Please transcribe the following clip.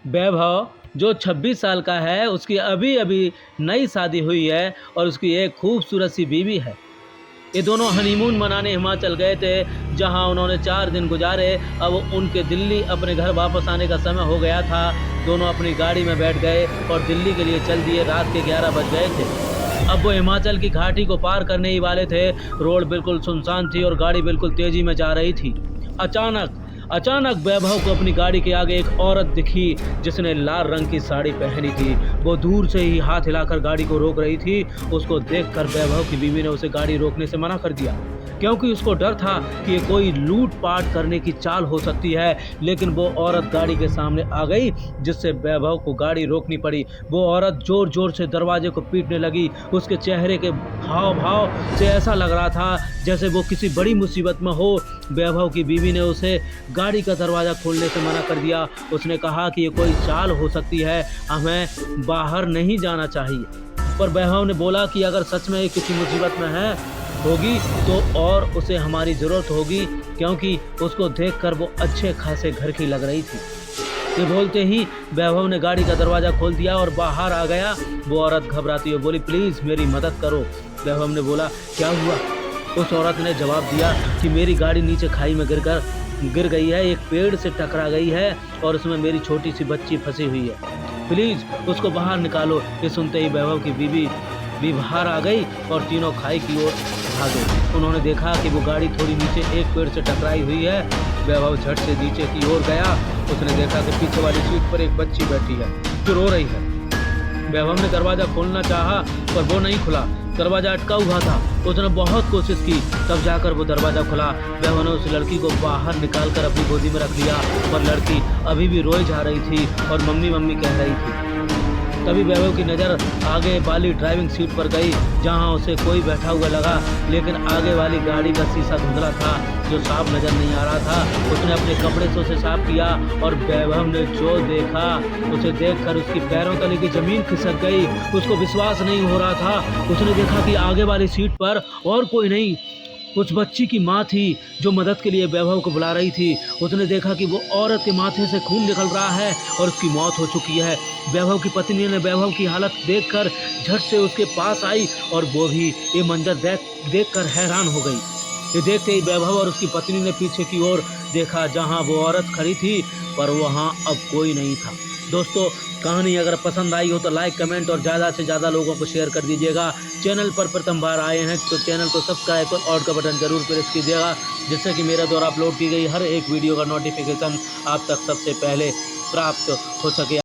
वैभव जो 26 साल का है, उसकी अभी-अभी नई शादी हुई है और उसकी एक खूबसूरत सी बीवी है। ये दोनों हनीमून मनाने हिमाचल गए थे, जहां उन्होंने 4 दिन गुजारे। अब उनके दिल्ली अपने घर वापस आने का समय हो गया था। दोनों अपनी गाड़ी में बैठ गए और दिल्ली के लिए चल दिए। रात के 11 बज गए थे। अब वो हिमाचल की घाटी को पार करने ही वाले थे। रोड बिल्कुल सुनसान थी और गाड़ी बिल्कुल तेज़ी में जा रही थी। अचानक अचानक वैभव को अपनी गाड़ी के आगे एक औरत दिखी, जिसने लाल रंग की साड़ी पहनी थी। वो दूर से ही हाथ हिलाकर गाड़ी को रोक रही थी। उसको देखकर वैभव की बीवी ने उसे गाड़ी रोकने से मना कर दिया, क्योंकि उसको डर था कि ये कोई लूट-पाट करने की चाल हो सकती है। लेकिन वो औरत गाड़ी के सामने आ गई, जिससे वैभव को गाड़ी रोकनी पड़ी। वो औरत ज़ोर-ज़ोर से दरवाजे को पीटने लगी। उसके चेहरे के हाव-भाव से ऐसा लग रहा था जैसे वो किसी बड़ी मुसीबत में हो। वैभव की बीवी ने उसे गाड़ी का दरवाज़ा खोलने से मना कर दिया। उसने कहा कि ये कोई चाल हो सकती है, हमें बाहर नहीं जाना चाहिए। पर वैभव ने बोला कि अगर सच में ये किसी मुसीबत में होगी तो और उसे हमारी ज़रूरत होगी, क्योंकि उसको देखकर वो अच्छे खासे घर की लग रही थी। ये बोलते ही वैभव ने गाड़ी का दरवाज़ा खोल दिया और बाहर आ गया। वो औरत घबराती हुई बोली, प्लीज़ मेरी मदद करो। वैभव ने बोला, क्या हुआ? उस औरत ने जवाब दिया कि मेरी गाड़ी नीचे खाई में गिर गई है, एक पेड़ से टकरा गई है और उसमें मेरी छोटी सी बच्ची फंसी हुई है। प्लीज़ उसको बाहर निकालो। ये सुनते ही वैभव की बीवी भी बाहर आ गई और तीनों खाई की ओर भागे। उन्होंने देखा कि वो गाड़ी थोड़ी नीचे एक पेड़ से टकराई हुई है। वैभव झट से नीचे की ओर गया। उसने देखा कि पीछे वाली सीट पर एक बच्ची बैठी है जो रो रही है। वैभव ने दरवाज़ा खोलना चाहा, पर वो नहीं खुला। दरवाज़ा अटका हुआ था। उसने बहुत कोशिश की, तब जाकर वो दरवाज़ा खुला। वैभव ने उस लड़की को बाहर निकालकर अपनी गोदी में रख लिया, पर लड़की अभी भी रोई जा रही थी और मम्मी मम्मी कह रही थी। तभी वैभव की नज़र आगे वाली ड्राइविंग सीट पर गई, जहां उसे कोई बैठा हुआ लगा, लेकिन आगे वाली गाड़ी का शीशा धुंधला था, जो साफ नज़र नहीं आ रहा था। उसने अपने कपड़े से उसे साफ किया और वैभव ने जो देखा, उसे देखकर उसकी पैरों तले की ज़मीन खिसक गई। उसको विश्वास नहीं हो रहा था। उसने देखा कि आगे वाली सीट पर और कोई नहीं, उस बच्ची की माँ थी, जो मदद के लिए वैभव को बुला रही थी। उसने देखा कि वो औरत के माथे से खून निकल रहा है और उसकी मौत हो चुकी है। वैभव की पत्नी ने वैभव की हालत देखकर झट से उसके पास आई और वो भी ये मंजर देखकर हैरान हो गई। ये देखते ही वैभव और उसकी पत्नी ने पीछे की ओर देखा, जहां वो औरत खड़ी थी, पर वहां अब कोई नहीं था। दोस्तों, कहानी अगर पसंद आई हो तो लाइक, कमेंट और ज़्यादा से ज़्यादा लोगों को शेयर कर दीजिएगा। चैनल पर प्रथम बार आए हैं तो चैनल को सब्सक्राइब और ऑल का बटन ज़रूर प्रेस कीजिएगा, जिससे कि मेरे द्वारा अपलोड की गई हर एक वीडियो का नोटिफिकेशन आप तक सबसे पहले प्राप्त हो सके।